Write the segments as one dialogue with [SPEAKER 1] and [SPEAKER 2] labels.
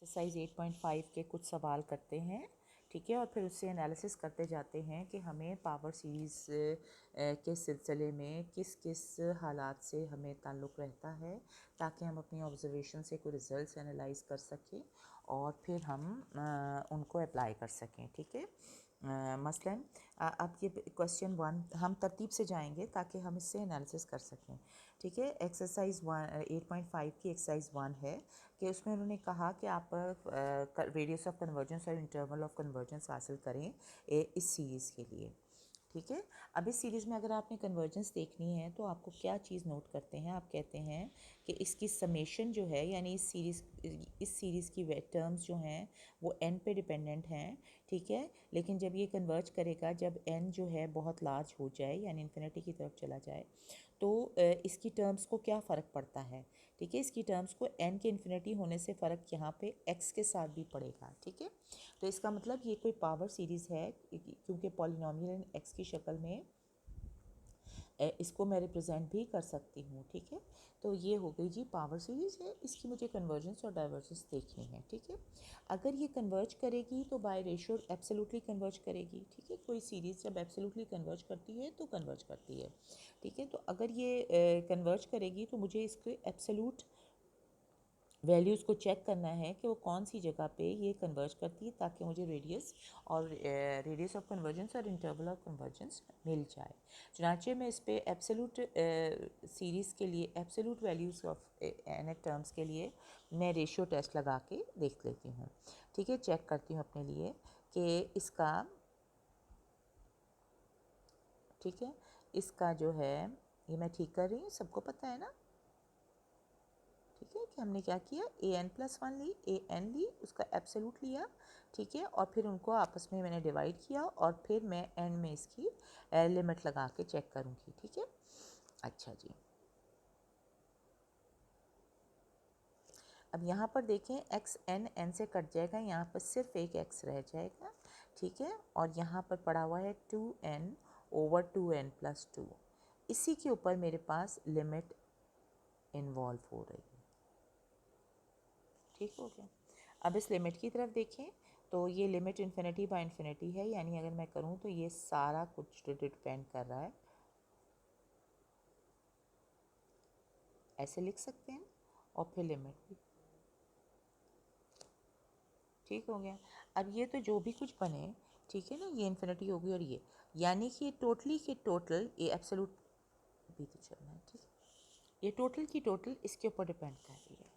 [SPEAKER 1] Exercise 8.5 के कुछ सवाल करते हैं, ठीक है, और फिर उससे एनालिसिस करते जाते हैं कि हमें पावर सीरीज़ के सिलसिले में किस किस हालात से हमें ताल्लुक़ रहता है, ताकि हम अपनी ऑब्जर्वेशन से कोई रिज़ल्ट्स एनालाइज कर सकें और फिर हम उनको अप्लाई कर सकें, ठीक है। मसलन अब ये क्वेश्चन 1 हम तरतीब से जाएंगे ताकि हम इससे एनालिसिस कर सकें, ठीक है। एक्सरसाइज 8.5 की एक्सरसाइज 1 है कि उसमें उन्होंने कहा कि आप रेडियस ऑफ कन्वर्जेंस और इंटरवल ऑफ कन्वर्जेंस हासिल करें इस सीरीज़ के लिए, ठीक है। अब इस सीरीज़ में अगर आपने कन्वर्जेंस देखनी है तो आपको क्या चीज़ नोट करते हैं, आप कहते हैं कि इसकी समेशन जो है, यानी इस सीरीज़ की टर्म्स जो हैं वो n पे डिपेंडेंट हैं, ठीक है। लेकिन जब ये कन्वर्ज करेगा, जब n जो है बहुत लार्ज हो जाए यानी इन्फिनिटी की तरफ चला जाए, तो इसकी टर्म्स को क्या फ़र्क पड़ता है, ठीक है। इसकी टर्म्स को n के इन्फिनिटी होने से फ़र्क यहाँ पे x के साथ भी पड़ेगा, ठीक है। तो इसका मतलब ये कोई पावर सीरीज़ है, क्योंकि पॉलिनोमियल x की शक्ल में इसको मैं रिप्रेजेंट भी कर सकती हूँ, ठीक है। तो ये हो गई जी पावर सीरीज़ है, इसकी मुझे कन्वर्जेंस और डाइवर्जेंस देखनी है, ठीक है। अगर ये कन्वर्ज करेगी तो बाय रेशियो एब्सोल्युटली कन्वर्ज करेगी, ठीक है। कोई सीरीज़ जब एब्सोल्युटली कन्वर्ज करती है तो कन्वर्ज करती है, ठीक है। तो अगर ये कन्वर्ज करेगी तो मुझे इसके एब्सोल्यूट वैल्यूज़ को चेक करना है कि वो कौन सी जगह पे ये कन्वर्ज करती है, ताकि मुझे रेडियस ऑफ कन्वर्जेंस और इंटरवल ऑफ कन्वर्जेंस मिल जाए। चुनांचे मैं इस पे एब्सोल्यूट सीरीज़ के लिए absolute values of n terms के लिए मैं रेशियो टेस्ट लगा के देख लेती हूँ, ठीक है। चेक करती हूँ अपने लिए कि इसका, ठीक है, इसका जो है ये मैं ठीक कर रही हूँ, सबको पता है ना, ठीक है, कि हमने क्या किया, an+1 ली, an ली, उसका एब्सोल्यूट लिया, ठीक है, और फिर उनको आपस में मैंने डिवाइड किया और फिर मैं एंड में इसकी लिमिट लगा के चेक करूँगी, ठीक है। अच्छा जी, अब यहाँ पर देखें x n से कट जाएगा, यहाँ पर सिर्फ एक x रह जाएगा, ठीक है, और यहाँ पर पड़ा हुआ है 2n/2n+2, इसी के ऊपर मेरे पास लिमिट इन्वॉल्व हो रही है, ठीक हो गया। अब इस लिमिट की तरफ देखें तो ये लिमिट इन्फिनिटी बाय इन्फिनिटी है, यानी अगर मैं करूँ तो ये सारा कुछ डिपेंड कर रहा है, ऐसे लिख सकते हैं, और फिर लिमिट भी, ठीक हो गया। अब ये तो जो भी कुछ बने, ठीक है ना, ये इन्फिनिटी होगी और ये, यानी कि टोटली के टोटल, ये एब्सोल्यूट भी तो चलना है, ठीक है, ये टोटल की टोटल इसके ऊपर डिपेंड कर रही है,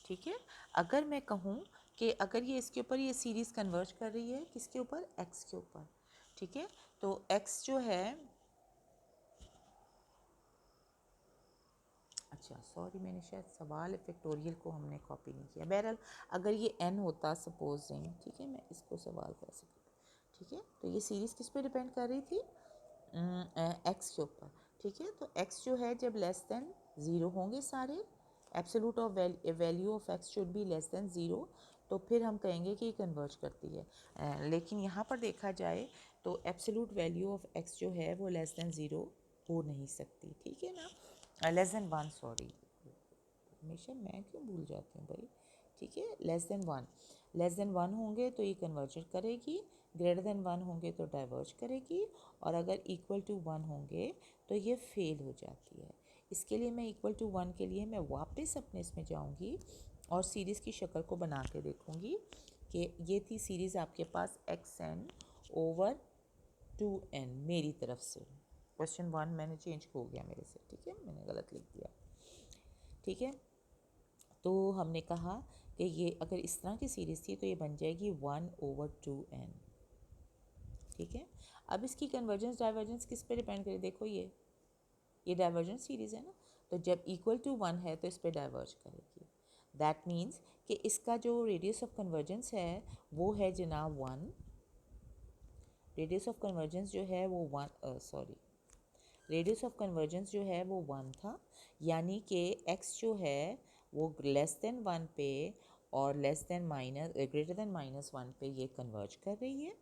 [SPEAKER 1] ठीक है। अगर मैं कहूँ कि अगर ये इसके ऊपर ये सीरीज़ कन्वर्ज कर रही है किसके ऊपर, x के ऊपर, ठीक है, तो x जो है, अच्छा सॉरी, मैंने शायद सवाल फैक्टोरियल को हमने कॉपी नहीं किया। बहरहाल अगर ये n होता सपोजिंग, ठीक है, मैं इसको सवाल कर सकती, ठीक है, तो ये सीरीज़ किस पे डिपेंड कर रही थी, x के ऊपर, ठीक है। तो x जो है जब लेस देन 0 होंगे सारे, absolute of value of x should be less than 0, तो फिर हम कहेंगे कि ये कन्वर्ज करती है। लेकिन यहाँ पर देखा जाए तो एब्सोल्यूट वैल्यू ऑफ x जो है वो लेस देन 0 हो नहीं सकती, ठीक है ना, लेस देन 1, सॉरी, हमेशा मैं क्यों भूल जाती हूँ भाई, ठीक है, लेस देन 1 होंगे तो ये कन्वर्ज करेगी, ग्रेटर देन 1 होंगे तो डाइवर्ज करेगी, और अगर इक्वल टू 1 होंगे तो ये फेल हो जाती है। इसके लिए मैं इक्वल टू 1 के लिए मैं वापस अपने इसमें जाऊंगी और सीरीज़ की शक्ल को बना के देखूंगी कि ये थी सीरीज़ आपके पास xn/2n मेरी तरफ से, क्वेश्चन 1 मैंने चेंज हो गया मेरे से, ठीक है, मैंने गलत लिख दिया, ठीक है। तो हमने कहा कि ये अगर इस तरह की सीरीज़ थी तो ये बन जाएगी 1/2n, ठीक है। अब इसकी कन्वर्जेंस डाइवर्जेंस किस पे डिपेंड करे, देखो ये डाइवर्जेंस सीरीज़ है ना, तो जब इक्वल टू 1 है तो इस पर डाइवर्ज करेगी, दैट मीन्स कि इसका जो रेडियस ऑफ कन्वर्जेंस है वो है जनाब 1, रेडियस ऑफ कन्वर्जेंस जो है वो 1, सॉरी, रेडियस ऑफ कन्वर्जेंस जो है वो 1 था, यानी कि x जो है वो लेस देन 1 पे और ग्रेटर देन -1 पे ये कन्वर्ज कर रही है,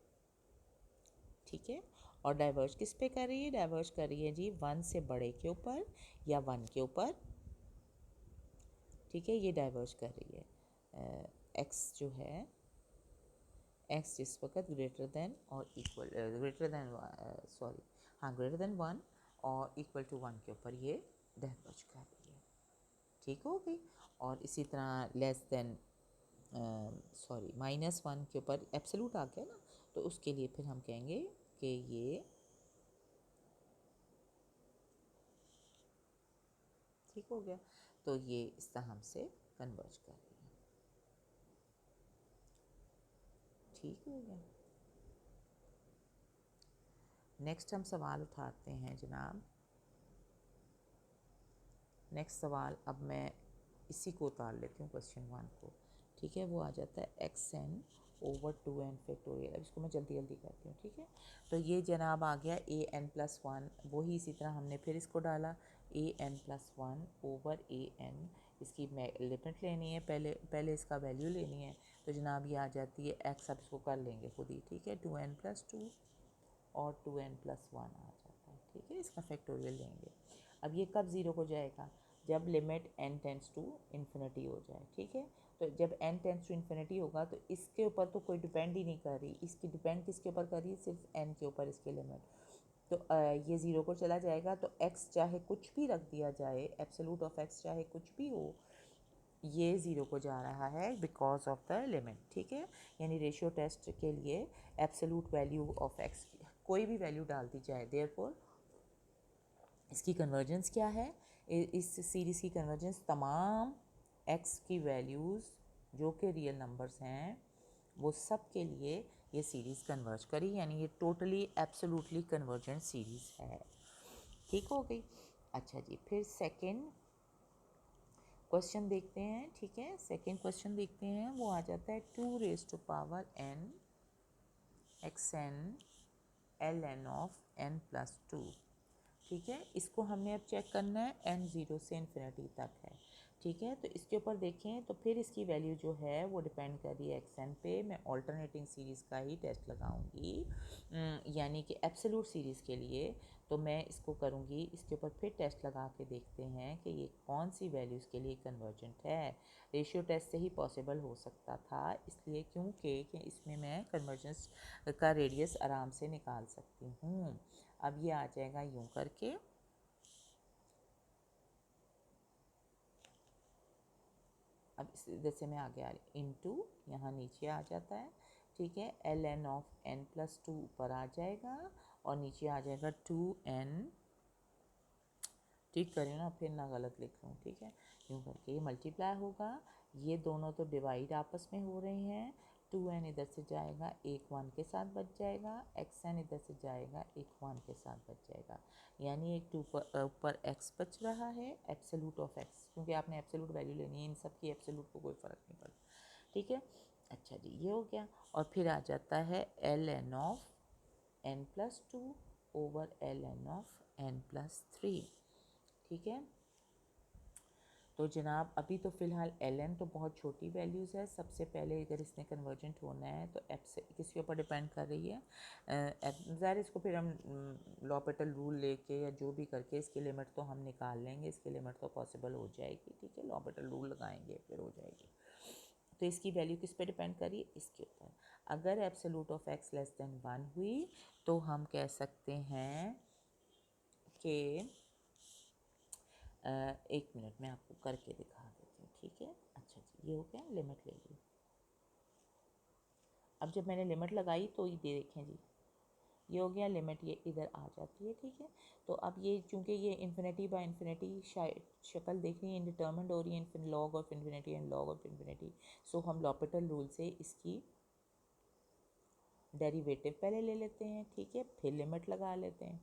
[SPEAKER 1] ठीक है। और डाइवर्ज किस पे कर रही है, डाइवर्ज कर रही है जी 1 से बड़े के ऊपर या 1 के ऊपर, ठीक है, ये डाइवर्ज कर रही है। एक्स जो है, एक्स जिस वक्त ग्रेटर देन और इक्वल ग्रेटर देन सॉरी हाँ ग्रेटर देन 1 और इक्वल टू 1 के ऊपर ये डाइवर्ज कर रही है, ठीक हो गई। और इसी तरह लेस देन सॉरी -1 के ऊपर एब्सोल्यूट आ गया ना, तो उसके लिए फिर हम कहेंगे कि ये ठीक हो गया, तो ये इस तरह हमसे कन्वर्ज कर रही है, ठीक हो गया। नेक्स्ट हम सवाल उठाते हैं जनाब। नेक्स्ट सवाल अब मैं इसी को उतार लेती हूँ क्वेश्चन 1 को, ठीक है। वो आ जाता है xn ओवर 2n फैक्टोरियल। अब इसको मैं जल्दी जल्दी करती हूँ, ठीक है। तो ये जनाब आ गया an+1, वही इसी तरह हमने फिर इसको डाला an+1 ओवर an। इसकी लिमिट लेनी है, पहले इसका वैल्यू लेनी है, तो जनाब ये आ जाती है x। अब इसको कर लेंगे खुद ही, ठीक है। 2n+2 और 2n+1 आ जाता है, ठीक है। इसका फैक्टोरियल लेंगे। अब ये कब ज़ीरो हो जाएगा, जब limit n tends to infinity हो जाए, ठीक है। तो जब n टेंस टू इन्फिनिटी होगा तो इसके ऊपर तो कोई डिपेंड ही नहीं कर रही, इसकी डिपेंड किसके ऊपर कर रही है, सिर्फ n के ऊपर इसकी लिमिट। तो ये ज़ीरो को चला जाएगा, तो x चाहे कुछ भी रख दिया जाए, एब्सोल्यूट ऑफ x चाहे कुछ भी हो, ये ज़ीरो को जा रहा है बिकॉज ऑफ द लिमिट, ठीक है। यानी रेशियो टेस्ट के लिए एब्सोल्यूट वैल्यू ऑफ x कोई भी वैल्यू डाल दी जाए, देयरफॉर इसकी कन्वर्जेंस क्या है, इस सीरीज़ की कन्वर्जेंस तमाम x की वैल्यूज़ जो कि रियल नंबर्स हैं वो सब के लिए ये सीरीज़ कन्वर्ज करी, यानी ये टोटली एब्सोल्युटली कन्वर्जेंट सीरीज़ है, ठीक हो गई। अच्छा जी, फिर सेकंड क्वेश्चन देखते हैं, ठीक है। सेकंड क्वेश्चन देखते हैं, वो आ जाता है 2n xn ln of n+2, ठीक है। इसको हमने अब चेक करना है, n 0 से इन्फिनिटी तक है, ठीक है। तो इसके ऊपर देखें तो फिर इसकी वैल्यू जो है वो डिपेंड कर रही है xn पे। मैं ऑल्टरनेटिंग सीरीज़ का ही टेस्ट लगाऊंगी, यानी कि एब्सोल्यूट सीरीज़ के लिए तो मैं इसको करूंगी, इसके ऊपर फिर टेस्ट लगा के देखते हैं कि ये कौन सी वैल्यूज़ के लिए कन्वर्जेंट है। रेशियो टेस्ट से ही पॉसिबल हो सकता था, इसलिए क्योंकि इसमें मैं कन्वर्जेंस का रेडियस आराम से निकाल सकती हूँ। अब ये आ जाएगा यूं करके, अब जैसे मैं आगे आ रही इनटू यहाँ नीचे आ जाता है, ठीक है। ln ऑफ n+2 ऊपर आ जाएगा और नीचे आ जाएगा 2n, ठीक करें ना, फिर ना गलत लिख लूँ, ठीक है। यूँ करके ये मल्टीप्लाई होगा, ये दोनों तो डिवाइड आपस में हो रहे हैं, 2n इधर से जाएगा, एक 1 के साथ बच जाएगा, xn इधर से जाएगा, एक 1 के साथ बच जाएगा, यानी एक 2 पर ऊपर x बच रहा है, एब्सोल्यूट ऑफ x, क्योंकि आपने एब्सोल्यूट वैल्यू लेनी है, इन सब की एब्सोल्यूट को कोई फ़र्क नहीं पड़ता, ठीक है। अच्छा जी, ये हो गया। और फिर आ जाता है ln of n+2 over ln of n+3, ठीक है। तो जनाब अभी तो फ़िलहाल ln तो बहुत छोटी वैल्यूज़ है, सबसे पहले अगर इसने कन्वर्जेंट होना है तो f से किसके ऊपर डिपेंड कर रही है, ज़ाहिर इसको फिर हम लॉपिटल रूल लेके या जो भी करके इसकी लिमिट तो हम निकाल लेंगे, इसकी लिमिट तो पॉसिबल हो जाएगी, ठीक है। लॉपिटल रूल लगाएंगे फिर हो जाएगी। तो इसकी वैल्यू किस पे डिपेंड करिए, इसके ऊपर। अगर absolute of x less than 1 हुई तो हम कह सकते हैं कि एक मिनट में आपको करके दिखा देती हूँ, ठीक है। अच्छा जी, ये हो गया, लिमिट ले ली। अब जब मैंने लिमिट लगाई तो ये देखें जी, ये हो गया लिमिट, ये इधर आ जाती है, ठीक है। तो अब ये चूँकि ये इन्फिनिटी बाय इन्फिनिटी शक्ल देख रही है, इंडिटर्मिनेंट हो रही है, log of infinity and log of infinity, so हम लॉपिटल रूल से इसकी डेरिवेटिव पहले ले लेते हैं, ठीक है, फिर लिमिट लगा लेते हैं,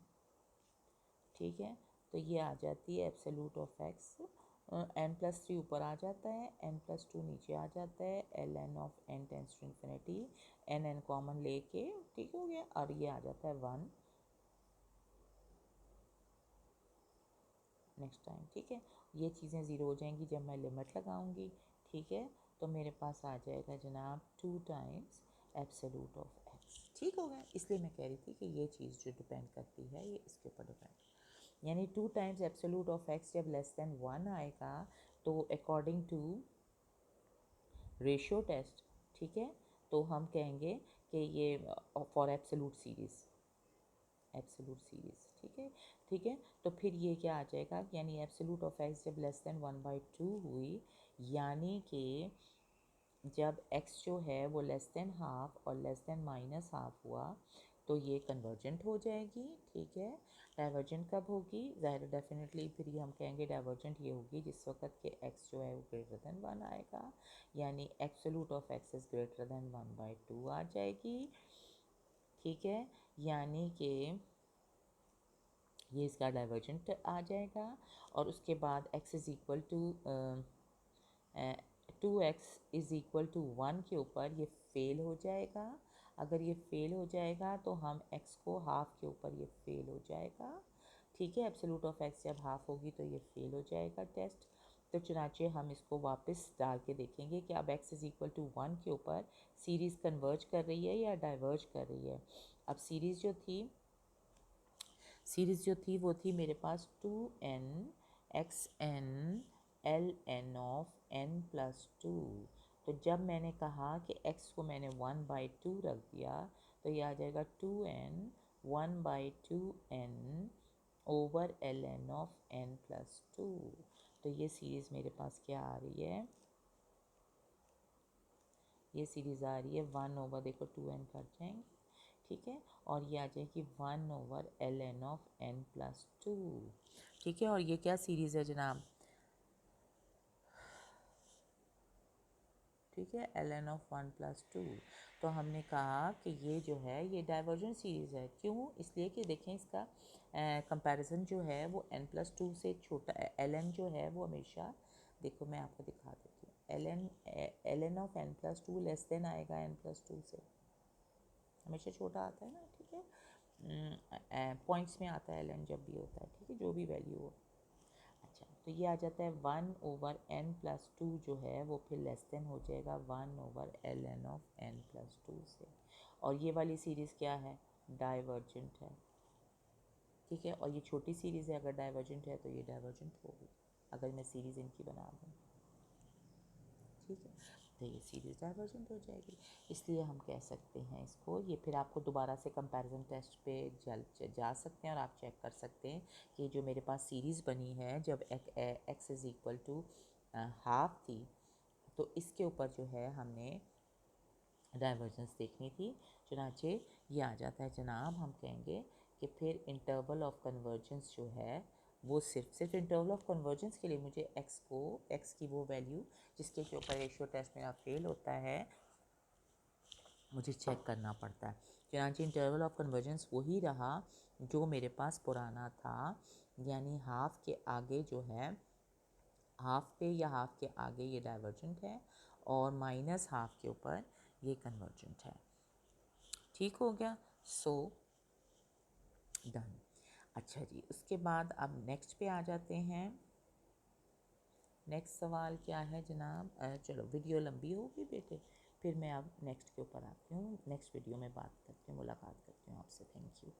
[SPEAKER 1] ठीक है। तो ये आ जाती है एब्सोल्यूट ऑफ x, n+3 ऊपर आ जाता है, n+2 नीचे आ जाता है, ln of n tends to infinity, n common लेके, ठीक हो गया, और ये आ जाता है 1 नेक्स्ट टाइम, ठीक है। ये चीज़ें ज़ीरो हो जाएंगी जब मैं लिमिट लगाऊंगी, ठीक है। तो मेरे पास आ जाएगा जनाब 2 टाइम्स एब्सोल्यूट ऑफ x, ठीक हो गया। इसलिए मैं कह रही थी कि ये चीज़ जो डिपेंड करती है ये इसके ऊपर डिपेंड, यानी 2 टाइम्स एब्सोल्यूट ऑफ x जब लेस देन 1 आएगा तो अकॉर्डिंग टू रेशियो टेस्ट, ठीक है, तो हम कहेंगे कि ये for absolute series, absolute series, ठीक है। तो फिर ये क्या आ जाएगा, यानी एब्सोल्यूट ऑफ एक्स जब लेस देन 1/2 हुई, यानी कि जब x जो है वो लेस देन हाफ और लेस देन माइनस हाफ हुआ, तो ये कन्वर्जेंट हो जाएगी, ठीक है। डाइवर्जेंट कब होगी, ज़ाहिर डेफिनेटली फिर ये हम कहेंगे डाइवर्जेंट ये होगी जिस वक्त के x जो है वो ग्रेटर देन 1 आएगा, यानी absolute of x is greater than 1/2 आ जाएगी, ठीक है। यानी कि ये इसका डाइवर्जेंट आ जाएगा। और उसके बाद x is equal to 2x is equal to 1 के ऊपर ये फेल हो जाएगा। अगर ये फेल हो जाएगा तो हम x को हाफ के ऊपर ये फेल हो जाएगा, ठीक है। एब्सोल्यूट ऑफ x जब हाफ होगी तो ये फेल हो जाएगा टेस्ट। तो चुनाचे हम इसको वापस डाल के देखेंगे कि अब x इज़ इक्वल टू 1 के ऊपर सीरीज़ कन्वर्ज कर रही है या डाइवर्ज कर रही है। अब सीरीज़ जो थी वो थी मेरे पास 2n xn ln of n+2। तो जब मैंने कहा कि x को मैंने 1/2 रख दिया तो ये आ जाएगा 2n 1/2n over ln of n+2। तो ये सीरीज़ मेरे पास क्या आ रही है, ये सीरीज़ आ रही है 1 ओवर, देखो 2n कट जाएंगे, ठीक है, और ये आ जाएगी 1 ओवर ln ऑफ n+2, ठीक है। और ये क्या सीरीज़ है जनाब, ठीक है, ln ऑफ 1+2। तो हमने कहा कि ये जो है ये डाइवर्जेंट सीरीज़ है। क्यों, इसलिए कि देखें इसका कंपैरिजन जो है वो n+2 से छोटा, ln जो है वो हमेशा, देखो मैं आपको दिखा देती हूँ, ln of n+2 less than आएगा n+2 से, हमेशा छोटा आता है ना, ठीक है। पॉइंट्स में आता है ln जब भी होता है, ठीक है, जो भी वैल्यू हो। अच्छा, तो ये आ जाता है 1 ओवर n+2 जो है वो फिर लेस देन हो जाएगा 1 ओवर ln ऑफ n+2 से। और ये वाली सीरीज़ क्या है, डाइवर्जेंट है, ठीक है। और ये छोटी सीरीज़ है, अगर डाइवर्जेंट है तो ये डाइवर्जेंट होगी, अगर मैं सीरीज़ इनकी बना दूँ, ठीक है, तो ये सीरीज़ डाइवर्जेंट हो जाएगी। इसलिए हम कह सकते हैं इसको, ये फिर आपको दोबारा से कंपैरिजन टेस्ट पे जा सकते हैं और आप चेक कर सकते हैं कि जो मेरे पास सीरीज़ बनी है जब x is equal to half थी, तो इसके ऊपर जो है हमने डाइवर्जेंस देखनी थी। चुनाचे ये आ जाता है जनाब, हम कहेंगे कि फिर इंटरवल ऑफ कन्वर्जेंस जो है वो सिर्फ इंटरवल ऑफ कन्वर्जेंस के लिए मुझे x की वो वैल्यू जिसके ऊपर रेशियो टेस्ट मेरा फेल होता है मुझे चेक करना पड़ता है। चुनांचे इंटरवल ऑफ कन्वर्जेंस वही रहा जो मेरे पास पुराना था, यानी हाफ के आगे जो है, हाफ पे या हाफ के आगे ये डाइवर्जेंट है और माइनस हाफ के ऊपर ये कन्वर्जेंट है, ठीक हो गया। So done. अच्छा जी, उसके बाद अब नेक्स्ट पे आ जाते हैं। नेक्स्ट सवाल क्या है जनाब, चलो वीडियो लंबी होगी बेटे, फिर मैं अब नेक्स्ट के ऊपर आती हूँ, नेक्स्ट वीडियो में बात करती हूँ, मुलाकात करती हूँ आपसे। Thank you.